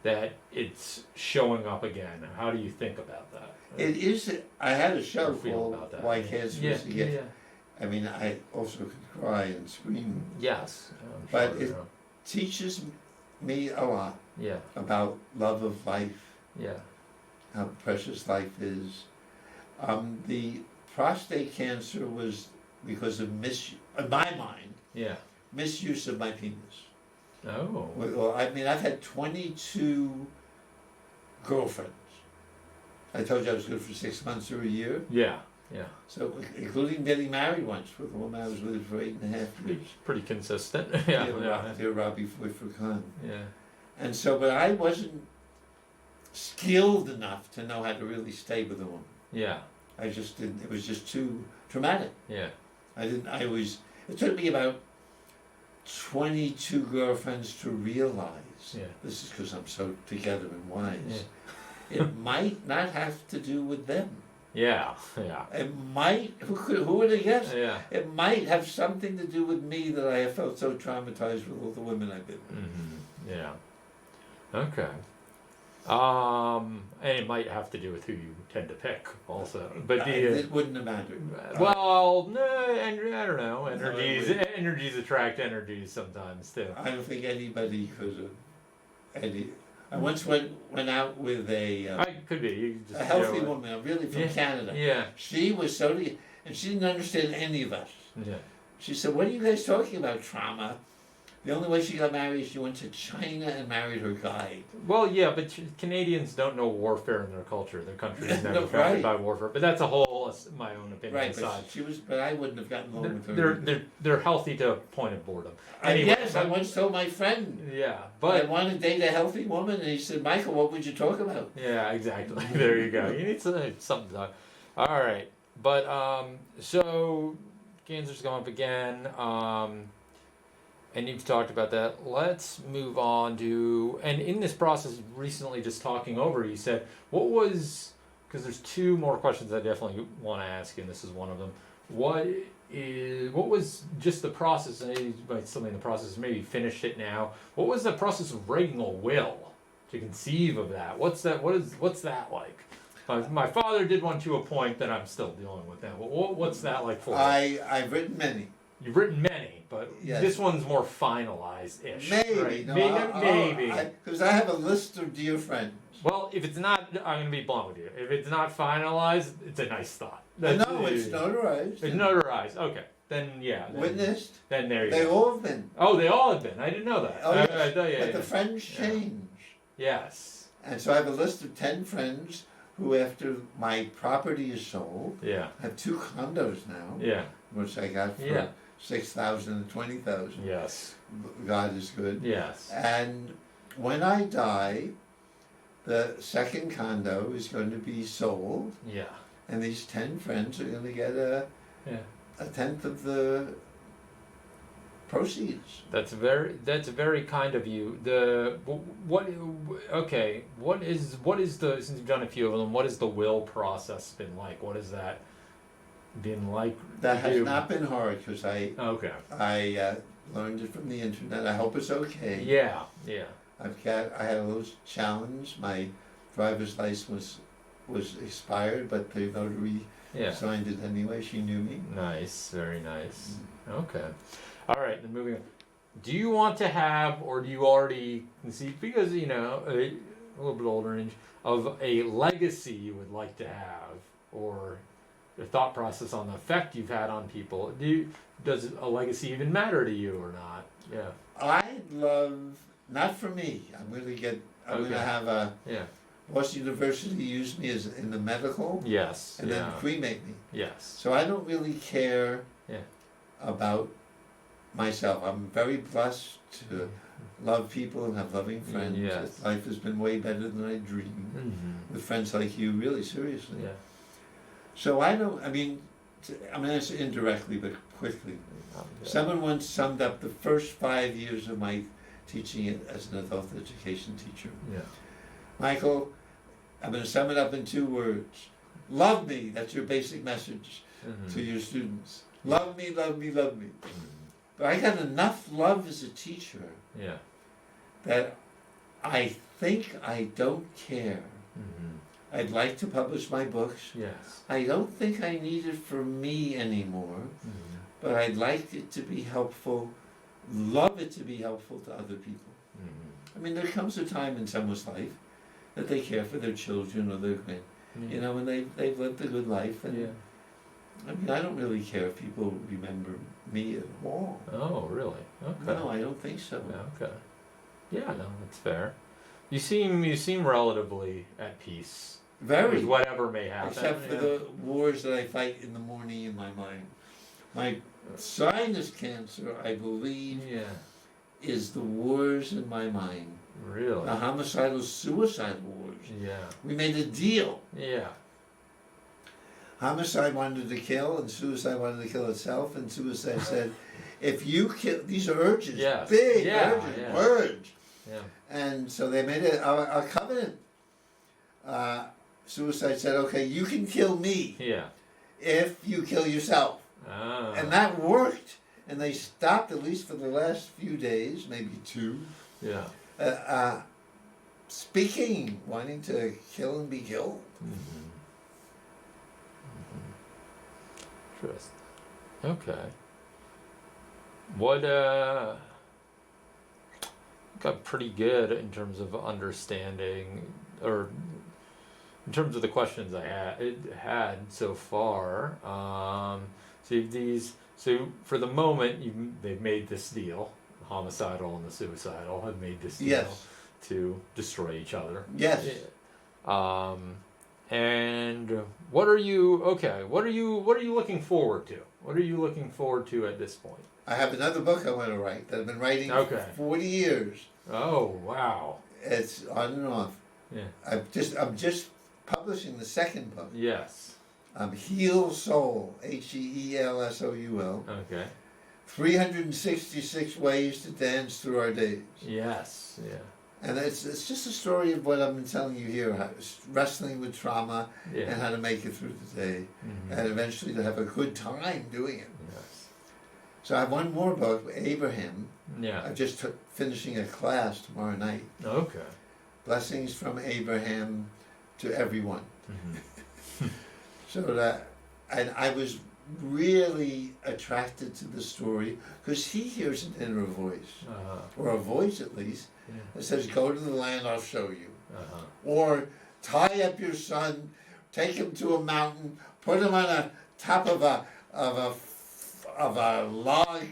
that it's showing up again? How do you think about that? It is. I had a show Or feel called about that. Why Cancer Is to Get. Yeah. I mean, I also could cry and scream. Yes. I'm But sure, it teaches me a lot yeah. about love of life, Yeah. how precious life is. The prostate cancer was because of in my mind, Yeah. misuse of my penis. Oh. Well, I mean, I've had 22 girlfriends. I told you I was good for 6 months or a year. Yeah. Yeah. So, including getting married once with a woman I was with for 8.5 years. Pretty consistent. Dear Robbie Floyd Khan. Yeah. And so, but I wasn't skilled enough to know how to really stay with a woman. Yeah. I just didn't. It was just too traumatic. Yeah. It took me about 22 girlfriends to realize, this is because I'm so together and wise, it might not have to do with them. Yeah. Yeah. It might, who would have guessed? Yeah. It might have something to do with me that I have felt so traumatized with all the women I've been with. Mm-hmm. Yeah. Okay. And it might have to do with who you tend to pick, also. But it wouldn't have mattered. Well, no, I don't know. Energies attract energies sometimes too. I don't think anybody could have. I once went out with Could be. You just, a healthy woman, really from Canada. Yeah. She was and she didn't understand any of us. Yeah. She said, "What are you guys talking about, trauma?" The only way she got married is she went to China and married her guide. Well, yeah, but Canadians don't know warfare in their culture. Their country is never No, founded right. by warfare. But that's a whole, my own opinion. Right, aside. but I wouldn't have gotten along with her. They're healthy to a point of boredom. Anyway, Yes, I once told my friend. Yeah, I but want to date a healthy woman, and he said, "Michael, what would you talk about?" yeah, exactly. There you go. You need something to talk. All right, but so cancer's come up again. And you've talked about that. Let's move on to, and in this process, recently just talking over, you said, because there's two more questions I definitely want to ask you, and this is one of them. What was just the process, and you might still be in the process, maybe finished it now. What was the process of writing a will to conceive of that? What's that like? My father did one to a point that I'm still dealing with now. What's that like for you? I've written many. You've written many, but yes. This one's more finalized-ish. Maybe. Right? No, maybe. Because I have a list of dear friends. Well, if it's not, I'm going to be blunt with you. If it's not finalized, it's a nice thought. No, it's notarized. It's notarized. Okay. Then, yeah. Witnessed. Then there you They go. all have been. Oh, they all have been. I didn't know that. Oh, yes. But the friends change. Yes. And so I have a list of 10 friends who, after my property is sold, I have 2 condos now. Yeah. Which I got for 6,000 and 20,000. Yes. God is good. Yes. And when I die, the second condo is going to be sold. Yeah. And these 10 friends are going to get a tenth of the proceeds. That's very kind of you. What is the, since you've done a few of them, what has the will process been like? What has that been like? That has not been hard because I learned it from the internet. I hope it's okay. Yeah. I had a little challenge. My driver's license was expired, but the notary signed it anyway. She knew me. Nice, very nice. Okay. All right, then moving on. Do you want to have, or do you already conceive, because, a little bit older age, of a legacy you would like to have, or your thought process on the effect you've had on people? Does a legacy even matter to you or not? Yeah. I'd love, not for me, I'm going to have a, Boston University use me as in the medical, and then cremate me. Yes. So I don't really care about myself. I'm very blessed to love people and have loving friends. Yes. Life has been way better than I dreamed. Mm-hmm. With friends like you, really, seriously. Yeah. So I'm going to answer indirectly, but quickly. Someone once summed up the first 5 years of my teaching it as an adult education teacher. Yeah. Michael, I'm going to sum it up in 2 words. Love me, that's your basic message to your students. Love me, love me, love me. But I got enough love as a teacher Yeah. that I think I don't care. I'd like to publish my books. Yes. I don't think I need it for me anymore, but I'd like it to be helpful, love it to be helpful to other people. I mean, there comes a time in someone's life that they care for their children or their grand, you know, and they've lived a good life. And Yeah. I mean, I don't really care if people remember me at all. Oh, really? Okay. No, I don't think so. Okay. Yeah, no, that's fair. You seem relatively at peace Very. with whatever may happen. Except for the wars that I fight in the morning in my mind. My sinus cancer, I believe, Yeah. is the wars in my mind. Really? The homicidal, suicidal wars. Yeah. We made a deal. Yeah. Homicide wanted to kill, and suicide wanted to kill itself, and suicide said, if you kill, these are urges, Yes. big Yeah, urges, yeah. urge. Yeah. And so they made a covenant. Suicide said, okay, you can kill me Yeah. if you kill yourself. Ah. And that worked. And they stopped, at least for the last few days, maybe 2, Yeah. speaking, wanting to kill and be killed. Interesting. Okay. What got pretty good in terms of understanding, or in terms of the questions I had so far. So for the moment, they've made this deal. The homicidal and the suicidal have made this deal Yes. to destroy each other. Yes. And what are you looking forward to? What are you looking forward to at this point? I have another book I want to write that I've been writing for Okay. 40 years. Oh, wow. It's on and off. Yeah. I'm just publishing the second book. Yes. Heal Soul, HEELSOUL. Okay. 366 ways to dance through our days. Yes. Yeah. And it's just a story of what I've been telling you here, wrestling with trauma Yeah. and how to make it through the day, Mhm. and eventually to have a good time doing it. Yes. So I have one more book, Abraham. Yeah. I'm just finishing a class tomorrow night. Okay. Blessings from Abraham to everyone. Mhm. So that, and I was really attracted to the story because he hears an inner voice, or a voice at least, Yeah. that says, "Go to the land, I'll show you," Uh-huh. or "Tie up your son, take him to a mountain, put him on a top of a log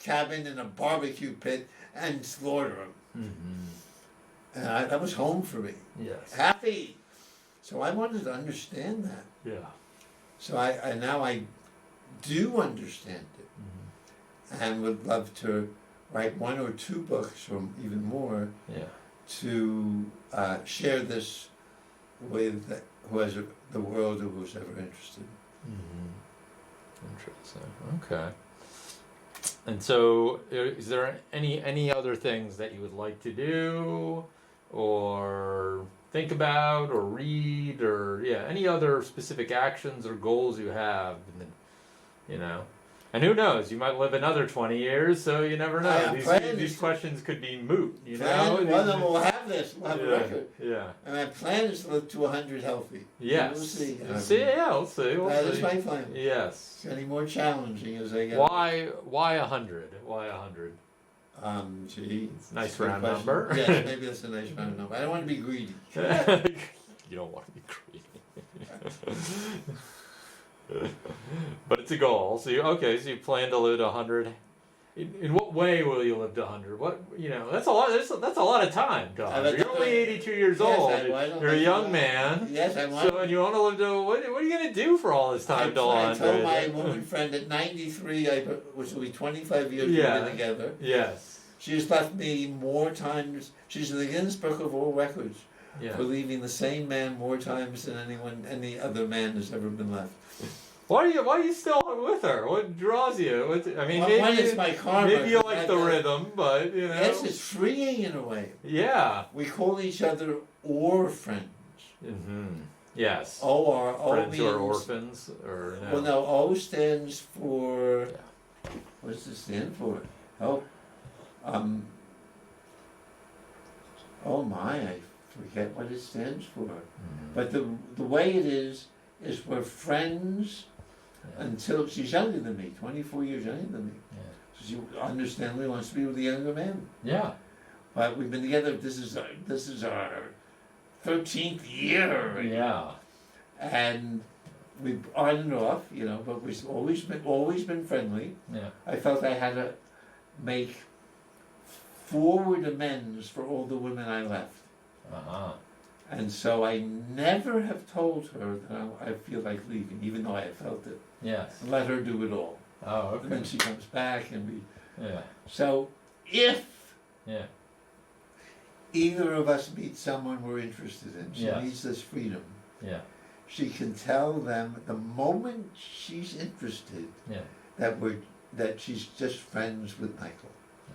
cabin in a barbecue pit, and slaughter him." Mhm. And that was home for me. Yes. Happy. So I wanted to understand that. Yeah. So I now I do understand it, Mhm. and would love to write 1 or 2 books or even more Yeah. to share this with the world or who's ever interested. Mm-hmm. Interesting. Okay. And so, is there any other things that you would like to do, or think about, or read, or any other specific actions or goals you have? And then, and who knows? You might live another 20 years, so you never know. These questions could be moot. Well, then we'll have this. We'll have a record. Yeah. And my plan is to live to 100 healthy. Yes. We'll see. We'll see. That is my plan. Yes. It's getting more challenging as I get. Why 100? Why 100? Gee. Nice Good round question. number. Yes, maybe that's a nice round number. I don't want to be greedy. You don't want to be greedy. But it's a goal. So you plan to live to 100. In what way will you live to 100? That's a lot. That's a lot of time, Don. You're only 82 years old. You're a young man. Yes, I want. So, and you want to live to what are you going to do for all this time till 100? I told my woman friend at 93, which will be 25 years we've been together. Yes. She's left me more times. She's in the Guinness Book of World Records Yeah. for leaving the same man more times than any other man has ever been left. Why are you still with her? What draws you? I mean, One is my karma. maybe you like the rhythm, but you know. Yes, it's freeing in a way. Yeah. We call each other or friends. Mm-hmm. Yes. O Friends means, who are orphans, or no. Well, no. O stands for. Yeah. What does it stand for? Oh, oh my! I forget what it stands for. Mhm. But the way it is we're friends Yeah. until she's younger than me, 24 years younger than me. Yeah. So she understandably wants to be with a younger man. Yeah. But we've been together. This is our 13th year already. Yeah. And we've on and off, you know, but we've always been friendly. Yeah. I felt I had to make forward amends for all the women I left. Uh-huh. And so I never have told her that I feel like leaving, even though I have felt it. Yes. Let her do it all. Oh, And then okay. she comes back and we... Yeah. So if Yeah. either of us meet someone we're interested in, she Yes. needs this freedom. Yeah. She can tell them the moment she's interested Yeah. that she's just friends with Michael.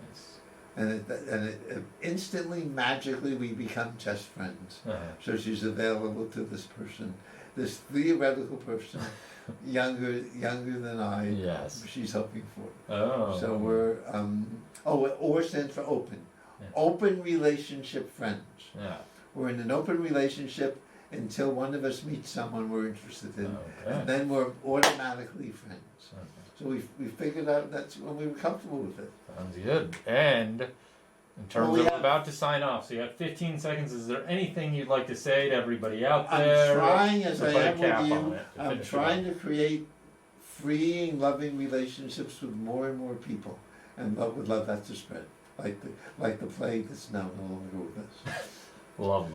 Nice. And it instantly, magically, we become just friends. Uh-huh. So she's available to this person, this theoretical person, younger than I. Yes. She's hoping for. Oh. So we're or stands for open, Yeah. open relationship friends. Yeah. We're in an open relationship until one of us meets someone we're interested in, Okay. and then we're automatically friends. Okay. So we figured out that's when we were comfortable with it. Sounds good. And in terms Well, we of have- about to sign off, so you have 15 seconds. Is there anything you'd like to say to everybody out I'm there? trying, as To I put a am cap with on you, it, to I'm finish it trying off. to create freeing, loving relationships with more and more people, and would love that to spread, like the plague that's now no longer with us. Lovely.